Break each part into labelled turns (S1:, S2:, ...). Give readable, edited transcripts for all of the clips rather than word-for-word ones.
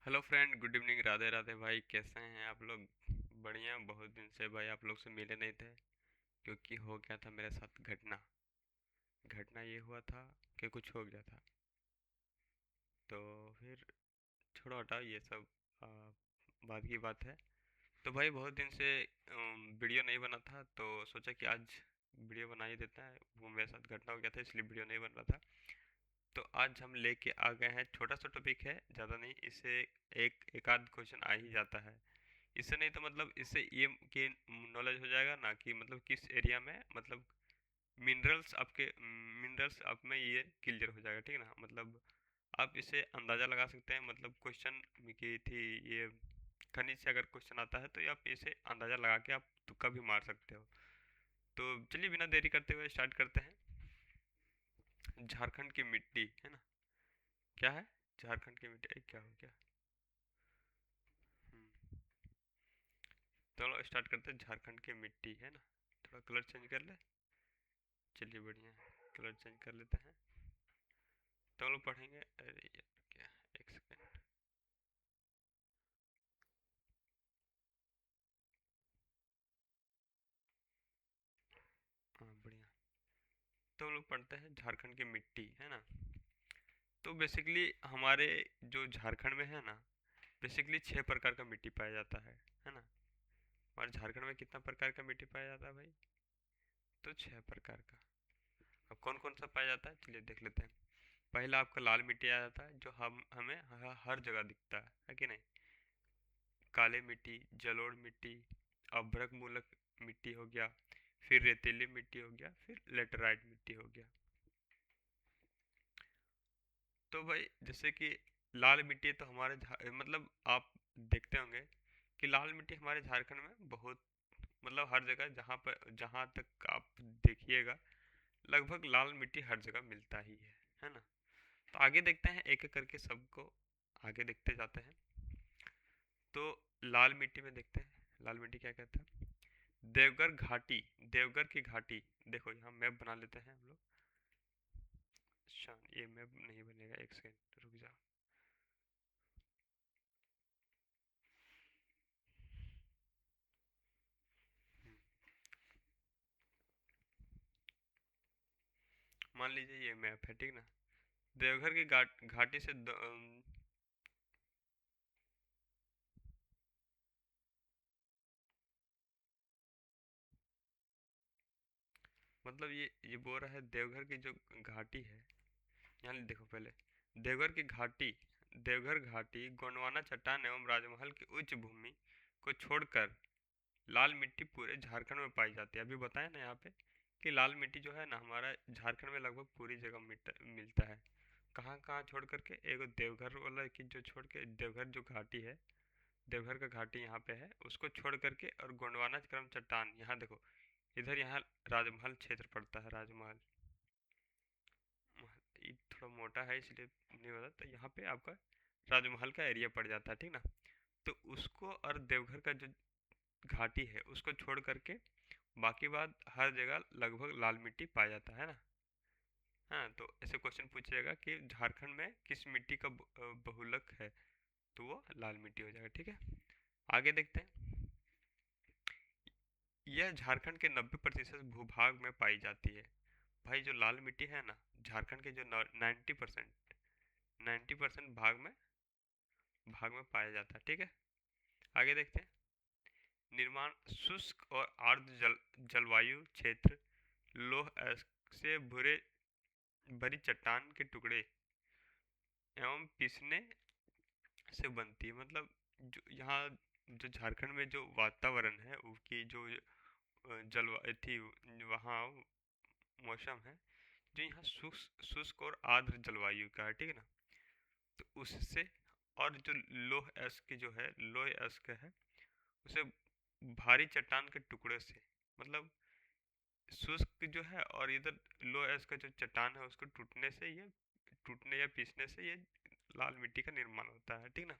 S1: Hello friend, good evening. Radhe Radhe भाई, कैसे हैं आप लोग? बढ़िया। बहुत दिन से भाई आप लोग से मिले नहीं थे, क्योंकि हो गया था मेरे साथ घटना। घटना ये हुआ था कि कुछ हो गया था, तो फिर छोड़ो, हटाओ ये सब। आ, बाद की बात है। तो भाई बहुत दिन से वीडियो नहीं बना था, तो सोचा कि आज वीडियो बना ही देता है। वो मेरे साथ घटना हो गया था, इसलिए वीडियो नहीं बन रहा था। तो आज हम लेके आ गए हैं, छोटा सा टॉपिक है, ज़्यादा नहीं। इससे एक आध क्वेश्चन आ ही जाता है। इससे नहीं तो मतलब इससे ये कि नॉलेज हो जाएगा ना, कि मतलब किस एरिया में मतलब मिनरल्स आप में ये क्लियर हो जाएगा, ठीक है ना। मतलब आप इसे अंदाज़ा लगा सकते हैं। मतलब क्वेश्चन की थी ये, खनिज से अगर क्वेश्चन आता है तो ये आप इसे अंदाज़ा लगा के आप तुक्का भी मार सकते हो। तो चलिए बिना देरी करते हुए स्टार्ट करते हैं। झारखंड की मिट्टी है ना। क्या है? झारखंड की मिट्टी क्या हो गया? हम्म, चलो स्टार्ट करते हैं। झारखंड की मिट्टी है ना। थोड़ा कलर चेंज कर ले। चलिए बढ़िया है, कलर चेंज कर लेते हैं। तो हम लोग पढ़ेंगे। अरे यार क्या, एक सेकेंड। हाँ बढ़िया। तो हम लोग पढ़ते हैं झारखंड की मिट्टी है ना। तो बेसिकली हमारे जो झारखंड में है ना, बेसिकली 6 प्रकार का मिट्टी पाया जाता है ना। हमारे झारखंड में कितना प्रकार का मिट्टी पाया जाता है भाई? तो 6 प्रकार का। अब कौन कौन सा पाया जाता है, चलिए देख लेते हैं। पहला आपका लाल मिट्टी आ जाता है, जो हमें हर जगह दिखता है कि नहीं। काली मिट्टी, जलोढ़ मिट्टी, अभ्रक मूलक मिट्टी हो गया, फिर रेतीली मिट्टी हो गया, फिर लेटराइट मिट्टी हो गया। तो भाई जैसे कि लाल मिट्टी तो मतलब आप देखते होंगे कि लाल मिट्टी हमारे झारखंड में बहुत, मतलब हर जगह, जहाँ तक आप देखिएगा लगभग लाल मिट्टी हर जगह मिलता ही है ना। तो आगे देखते हैं एक एक करके सबको, आगे देखते जाते हैं। तो लाल मिट्टी में देखते हैं, लाल मिट्टी क्या कहता है। देवघर घाटी, देवघर की घाटी। देखो यहाँ मैप बना लेते हैं हम लोग। अच्छा ये मैप नहीं बनेगा, एक सेकंड रुक जाओ। मान लीजिए ये मैप है, ठीक ना। देवघर की घाटी से मतलब ये बोल रहा है देवघर की जो घाटी है। यहाँ देखो पहले, देवघर की घाटी, देवघर घाटी गोंडवाना चट्टान एवं राजमहल की उच्च भूमि को छोड़कर लाल मिट्टी पूरे झारखंड में पाई जाती है। अभी बताया ना यहाँ पे कि लाल मिट्टी जो है ना हमारा झारखंड में लगभग पूरी जगह मिलता है। कहाँ कहाँ छोड़ करके, एगो देवघर वाला की जो छोड़ के, देवघर जो घाटी है, देवघर का घाटी यहाँ पे है, उसको छोड़ करके, और गोंडवाना क्रम चट्टान यहाँ देखो, इधर यहाँ राजमहल क्षेत्र पड़ता है। राजमहल ये थोड़ा मोटा है इसलिए नहीं बता, तो यहाँ पे आपका राजमहल का एरिया पड़ जाता है, ठीक ना। तो उसको और देवघर का जो घाटी है उसको छोड़ करके बाकी बात हर जगह लगभग लाल मिट्टी पाया जाता है ना। हाँ तो ऐसे क्वेश्चन पूछेगा कि झारखंड में किस मिट्टी का बहुलक है, तो वो लाल मिट्टी हो जाएगा, ठीक है। आगे देखते हैं। यह झारखंड के 90% भूभाग में पाई जाती है। भाई जो लाल मिट्टी है ना, झारखंड के जो 90% भाग में पाया जाता है, ठीक है। आगे देखते हैं। निर्माण शुष्क और आर्द्र जलवायु क्षेत्र, लौह अयस्क से भरी चट्टान के टुकड़े एवं पिसने से बनती है। मतलब जो यहाँ जो झारखंड में जो वातावरण है उसकी जो जलवायु थी, वहाँ मौसम है जो यहाँ शुष्क और आर्द्र जलवायु का है, ठीक है ना। तो उससे, और जो लौह अयस्क जो है, लौह अयस्क है, उसे भारी चट्टान के टुकड़े से, मतलब शुष्क जो है और इधर लो एस का जो चट्टान है उसको टूटने या पीसने से ये लाल मिट्टी का निर्माण होता है, ठीक ना।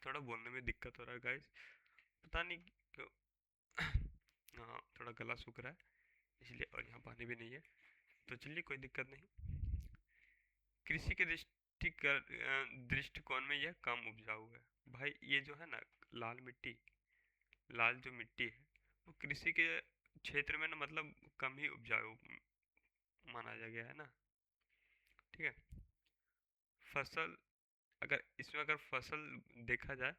S1: थोड़ा बोलने में दिक्कत हो रहा है गाइस, पता नहीं क्यों। हाँ थोड़ा गला सूख रहा है इसलिए, और यहाँ पानी भी नहीं है। तो चलिए कोई दिक्कत नहीं। कृषि के दृष्टिकोण में यह कम उपजाऊ है। भाई ये जो है ना, लाल मिट्टी, लाल जो मिट्टी है वो कृषि के क्षेत्र में ना मतलब कम ही उपजाऊ माना जा गया है ना। ठीक है। फसल, अगर इसमें अगर फसल देखा जाए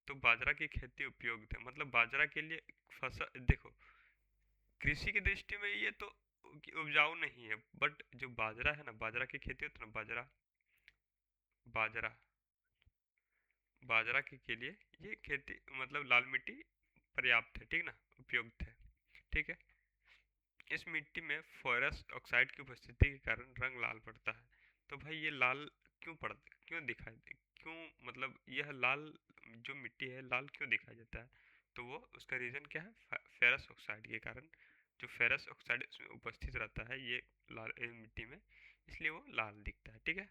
S1: तो बाजरा की खेती उपयुक्त है। मतलब बाजरा के लिए फसल देखो, कृषि की दृष्टि में ये तो उपजाऊ नहीं है, बट जो बाजरा है ना, बाजरा की खेती होती है ना, बाजरा, बाजरा, बाजरा के लिए ये खेती मतलब लाल मिट्टी पर्याप्त है, ठीक ना, उपयुक्त है। ठीक है। इस मिट्टी में फेरस ऑक्साइड की उपस्थिति के कारण रंग लाल पड़ता है। तो भाई ये लाल क्यों पड़ता, क्यों दिखाई दे, क्यों मतलब यह लाल जो मिट्टी है लाल क्यों दिखाई देता है? तो वो उसका रीज़न क्या है? फेरस ऑक्साइड के कारण। जो फेरस ऑक्साइड इसमें उपस्थित रहता है ये लाल मिट्टी में, इसलिए वो लाल दिखता है। ठीक है।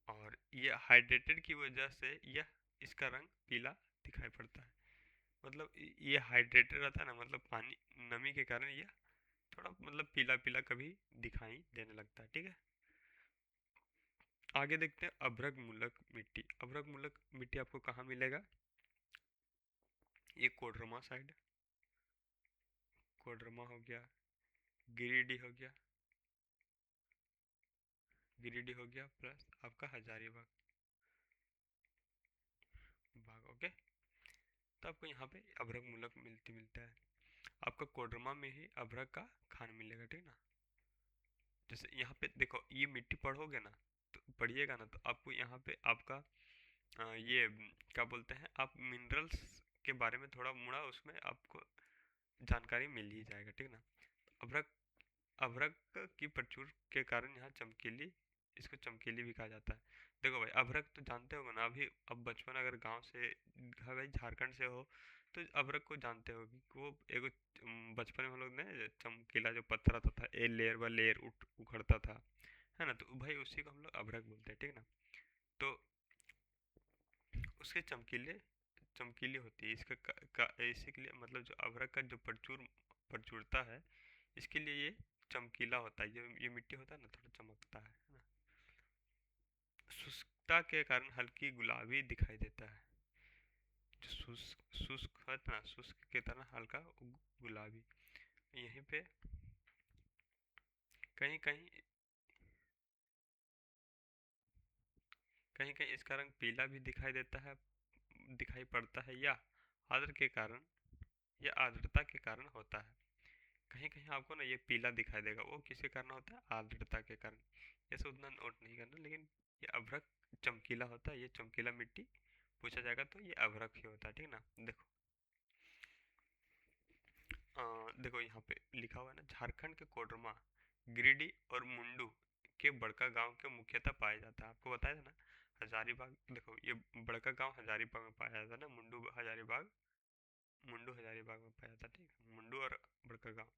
S1: और ये हाइड्रेटेड की वजह से यह इसका रंग पीला दिखाई पड़ता है। मतलब ये हाइड्रेटेड रहता है ना, मतलब पानी, नमी के कारण यह थोड़ा मतलब पीला पीला कभी दिखाई देने लगता है। ठीक है। आगे देखते हैं अभ्रक मूलक मिट्टी। अभ्रक मूलक मिट्टी आपको कहाँ मिलेगा? ये कोडरमा साइड, कोडरमा हो गया, गिरिडीह हो गया, गिरिडीह हो गया, प्लस आपका हजारीबाग भाग। ओके। तो आपको यहाँ पे अभ्रक मूलक मिलता है। आपका कोडरमा में ही अभ्रक का खान मिलेगा, ठीक ना। जैसे यहाँ पे देखो, ये मिट्टी पढ़ोगे ना, तो पढ़िएगा ना, तो आपको यहाँ पे आपका ये क्या बोलते हैं, आप मिनरल्स के बारे में थोड़ा मुड़ा उसमें आपको जानकारी मिल ही जाएगा, ठीक ना। अभ्रक, अभ्रक की प्रचुर के कारण यहाँ चमकीली, इसको चमकीली भी कहा जाता है। देखो भाई, अभ्रक तो जानते होगे ना, अभी अब बचपन अगर गांव से, भाई झारखंड से हो तो अभ्रक को जानते हो कि वो एगो बचपन में हम लोग ने चमकीला जो पत्थर आता था, ए लेयर बाय लेयर उठ उखड़ता था, है ना, तो भाई उसी को हम लोग अभ्रक बोलते हैं, ठीक ना। तो उसके चमकीले, चमकीली होती है इसका इसी के लिए मतलब जो अभ्रक का जो प्रचुरता है, इसके लिए ये चमकीला होता है, ये मिट्टी होता है ना, थोड़ा चमकता है ना। शुष्कता के कारण हल्की गुलाबी दिखाई देता है। जो शुष्क शुष्क है ना, शुष्क की तरह हल्का गुलाबी। यहीं पे कहीं कहीं, कहीं कहीं इसका रंग पीला भी दिखाई देता है, दिखाई पड़ता है, या आर्द्र के कारण, या आर्द्रता के कारण होता है। कहीं कहीं आपको ना ये पीला दिखाई देगा, वो किसके कारण होता है? आर्द्रता के कारण। ये सब उतना नोट नहीं करना, लेकिन ये अभ्रक चमकीला होता है, ये चमकीला मिट्टी पूछा जाएगा तो ये अभ्रक ही होता है, ठीक ना। देखो देखो यहाँ पे लिखा हुआ है ना, झारखंड के कोडरमा, गिरिडीह और मुंडू के बड़का गांव के मुख्यतः पाया जाता है। आपको बताया था ना, हजारीबाग, देखो ये बड़का गांव हजारीबाग में पाया जाता है ना, मुंडू हजारीबाग, मुंडू हजारीबाग में पाया जाता है, ठीक है, मुंडू और बड़का गांव,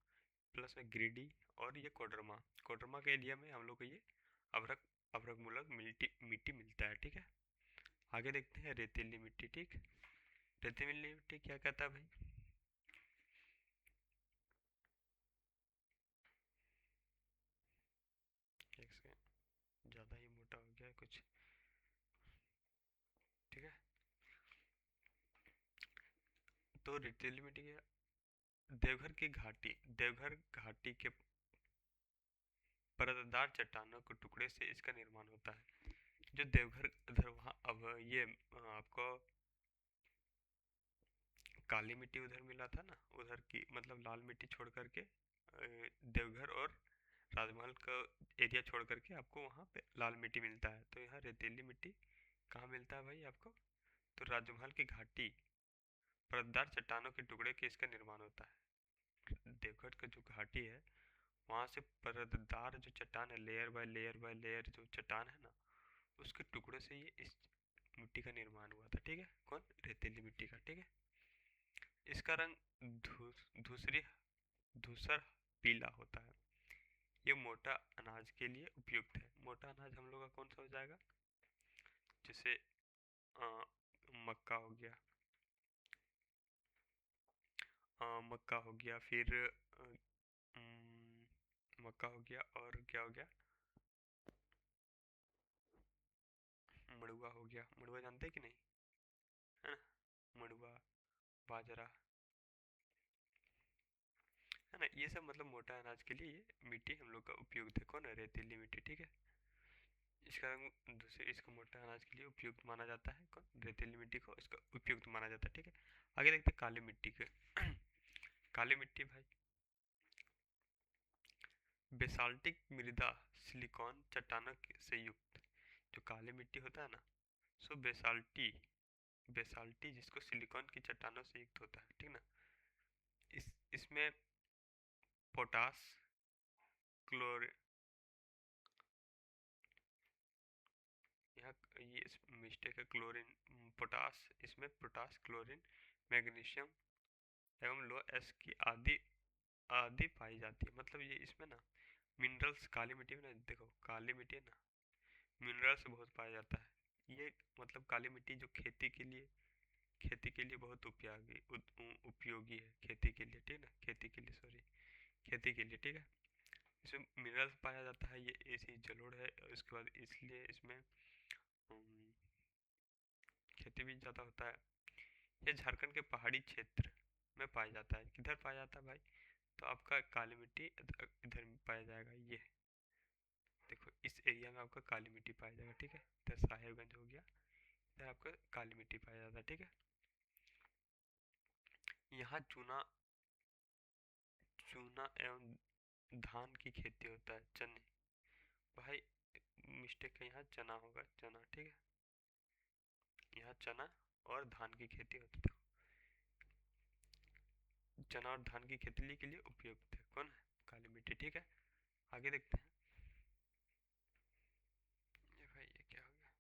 S1: प्लस में गिरिडीह और ये कोडरमा, कोडरमा के एरिया में हम लोग को ये अभ्रक, अभ्रक मूलक मिट्टी मिट्टी मिलता है, ठीक है। आगे देखते हैं रेतीली मिट्टी। ठीक, रेतीली मिट्टी क्या कहता है भाई? एक सेकेंड, ज़्यादा ही मोटा हो गया है कुछ। ठीक है। तो रेतीली मिट्टी के, देवघर की घाटी, देवघर घाटी के परतदार चट्टानों के टुकड़े से इसका निर्माण होता है। जो देवघर उधर वहाँ, अब ये आपको काली मिट्टी उधर मिला था ना, उधर की मतलब लाल मिट्टी छोड़ करके देवघर और राजमहल का एरिया छोड़ करके आपको वहाँ पे लाल मिट्टी मिलता है। तो यहाँ रेतीली मिट्टी कहाँ मिलता है भाई आपको? तो राजमहल की घाटी, परतदार चट्टानों के टुकड़े के इसका निर्माण होता है। देवघर का जो घाटी है, वहाँ से परतदार जो चट्टान है, layer by layer by layer जो चट्टान है ना, उसके टुकड़े से ये इस मिट्टी का निर्माण हुआ था, ठीक है। कौन? रेतीली मिट्टी का, ठीक है। इसका रंग धूसरी, धूसर पीला होता है। ये मोटा अनाज के लिए उपयुक्त है। मोटा अनाज हम लोग का कौन सा हो जाएगा? जैसे मक्का हो गया, मक्का हो गया, फिर मक्का हो गया, और क्या हो गया, मड़ुआ हो गया। मड़ुआ जानते हैं कि नहीं, है ना, मड़ुआ, बाजरा, है ना, ये सब मतलब मोटा अनाज के लिए ये मिट्टी हम लोग का उपयुक्त है। कौन है, रेतीली मिट्टी, ठीक है। इसका रंग दूसरे, इसको मोटा अनाज के लिए उपयुक्त माना जाता है। कौन, रेतीली मिट्टी को इसका उपयुक्त माना जाता है, ठीक है। आगे देखते हैं काली मिट्टी के। काली मिट्टी भाई, बेसाल्टिक मृदा, सिलिकॉन चट्टानों से युक्त जो काली मिट्टी होता है ना, सो बेसाल्टी, बेसाल्टी जिसको सिलिकॉन की चट्टानों से युक्त होता है, ठीक ना। इसमें पोटास, क्लोर, यहाँ ये मिस्टेक है, क्लोरीन, पोटास, इसमें पोटास, क्लोरीन, मैग्नीशियम एवं लो एस की आदि आदि पाई जाती है। मतलब ये इसमें ना मिनरल्स, काली मिट्टी में ना, देखो काली मिट्टी है ना, मिनरल्स बहुत पाया जाता है। ये मतलब काली मिट्टी जो खेती के लिए, खेती के लिए बहुत उपयोगी, उपयोगी है खेती के लिए, ठीक है ना, खेती के लिए, सॉरी, खेती के लिए, ठीक है। इसमें मिनरल्स पाया जाता है, ये ऐसी जलोढ़ है, उसके बाद इसलिए इसमें खेती भी ज़्यादा होता है। ये झारखंड के पहाड़ी क्षेत्र में पाया जाता है। किधर पाया जाता है भाई, तो आपका काली मिट्टी इधर पाया जाएगा। ये देखो इस एरिया में आपका काली मिट्टी पाया जाएगा, ठीक है। इधर साहेबगंज हो गया, इधर आपका काली मिट्टी पाया जाता है, ठीक है। यहाँ चूना, चूना एवं धान की खेती होता है, चने, भाई मिस्टेक है, यहाँ चना होगा, चना, ठीक है। यहाँ चना और धान की खेती होती है। चना और धान की खेती के लिए उपयुक्त है। कौन है, काली मिट्टी, ठीक है। आगे देखते हैं। ये भाई ये क्या हो गया,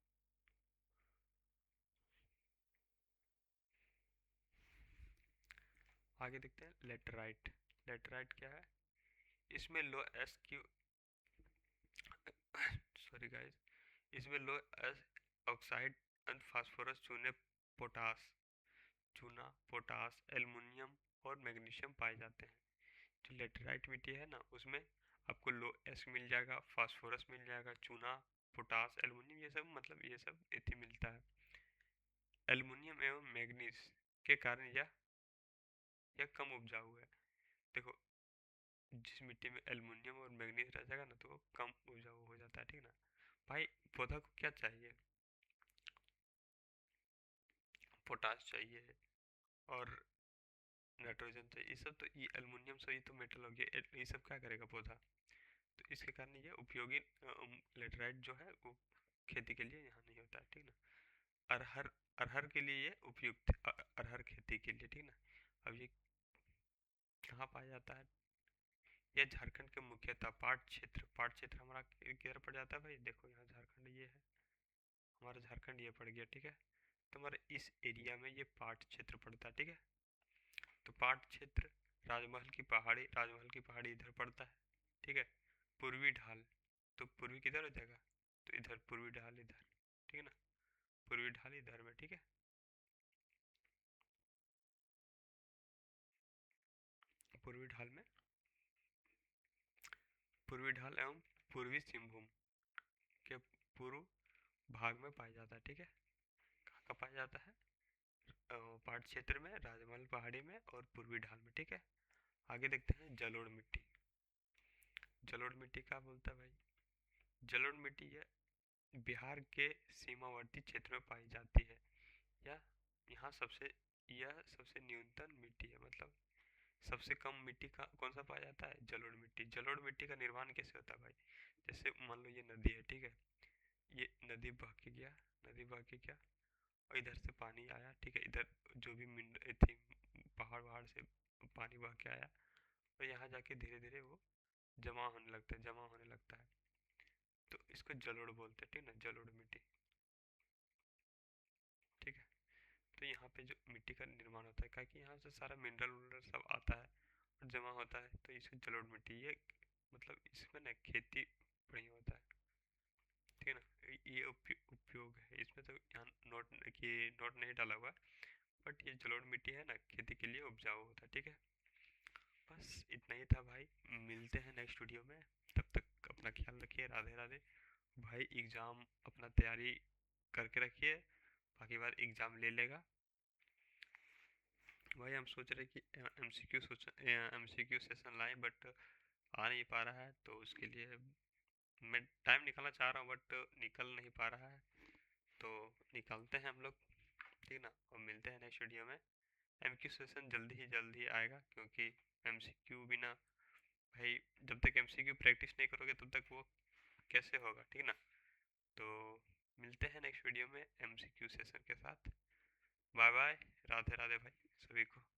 S1: आगे देखते हैं लेटराइट। लेटराइट क्या है, इसमें लो एस क्यू, सॉरी गाइस, इसमें लो एस ऑक्साइड एंड फास्फोरस, चूने, पोटास, चूना, पोटास, एल्युमिनियम और मैग्नीशियम पाए जाते हैं। जो लेटराइट मिट्टी है ना, उसमें आपको लो एस मिल जाएगा, फास्फोरस मिल जाएगा, चूना, पोटास, एल्युमिनियम, ये सब मतलब ये सब इतनी मिलता है। एल्युमिनियम एवं मैग्नीज के कारण यह कम उपजाऊ है। देखो जिस मिट्टी में एल्युमिनियम और मैग्नीज रह जाएगा ना, तो वो कम उपजाऊ हो जाता है, ठीक ना। भाई पौधा को क्या चाहिए, पोटास चाहिए और नाइट्रोजन चाहिए, ये सब तो, ये एल्युमिनियम से ये तो मेटल हो गया, ये सब क्या करेगा पौधा। तो इसके कारण ये उपयोगी लेटराइट जो है वो खेती के लिए यहाँ नहीं होता है, ठीक ना। अरहर, अरहर के लिए ये उपयुक्त है, अरहर खेती के लिए, ठीक ना। अब ये कहाँ पाया जाता है, यह झारखंड के मुख्यतः पाट क्षेत्र, पाट क्षेत्र हमारा किधर पड़ जाता है भाई, देखो यहाँ झारखंड ये है, हमारा झारखंड ये पड़ गया, ठीक है। तो हमारे इस एरिया में ये पाट क्षेत्र पड़ता है, ठीक है। तो पाट क्षेत्र, राजमहल की पहाड़ी, राजमहल की पहाड़ी इधर पड़ता है, ठीक है। पूर्वी ढाल, तो पूर्वी किधर हो जाएगा, तो इधर पूर्वी ढाल इधर, ठीक है ना, पूर्वी ढाल इधर में, ठीक है। पूर्वी ढाल में, पूर्वी ढाल एवं पूर्वी सिंहभूम के पूर्व भाग में पाया जाता है, ठीक है। कहाँ का पाया जाता है, पाट क्षेत्र में, राजमहल पहाड़ी में और पूर्वी ढाल में, ठीक है। आगे देखते हैं जलोढ़ मिट्टी। जलोढ़ मिट्टी क्या बोलता है भाई, जलोढ़ मिट्टी यह बिहार के सीमावर्ती क्षेत्र में पाई जाती है। या यहाँ सबसे, यह सबसे न्यूनतम मिट्टी है, मतलब सबसे कम मिट्टी का कौन सा पाया जाता है, जलोढ़ मिट्टी। जलोढ़ मिट्टी का निर्माण कैसे होता है भाई, जैसे मान लो ये नदी है, ठीक है। ये नदी बह के गया, नदी बह के गया और इधर से पानी आया, ठीक है। इधर जो भी थी, पहाड़ वहाड़ से पानी बह के आया और यहाँ जाके धीरे धीरे वो जमा होने लगता है, जमा होने लगता है, तो इसको जलोढ़ बोलते हैं, ठीक है ना, जलोढ़ मिट्टी, ठीक है। तो यहाँ पे जो मिट्टी का निर्माण होता है, क्या कि यहाँ से सारा मिनरल विनरल सब आता है और जमा होता है, तो इसको जलोढ़ मिट्टी, ये मतलब इसमें ना खेती बढ़िया होता है, ठीक है ना। ये उपयोग है इसमें, तो यहाँ नोट कि नोट नहीं डाला हुआ, बट ये जलोढ़ मिट्टी है ना खेती के लिए उपजाऊ होता है, ठीक है। बस इतना ही था भाई। मिलते हैं नेक्स्ट वीडियो में। तब तक अपना ख्याल रखिए। राधे राधे भाई। एग्ज़ाम अपना तैयारी करके रखिए, बाकी बार एग्ज़ाम ले लेगा भाई। हम सोच रहे कि एमसीक्यू सेशन लाएं, बट आ नहीं पा रहा है, तो उसके लिए मैं टाइम निकालना चाह रहा हूँ बट निकल नहीं पा रहा है। तो निकालते हैं हम लोग, ठीक ना। और मिलते हैं नेक्स्ट वीडियो में। एमक्यू सेशन जल्दी ही आएगा, क्योंकि एमसीक्यू बिना भाई, जब तक एमसीक्यू प्रैक्टिस नहीं करोगे तब तक वो कैसे होगा, ठीक ना। तो मिलते हैं नेक्स्ट वीडियो में एमसीक्यू सेशन के साथ। Bye bye. राधे राधे भाई सभी को।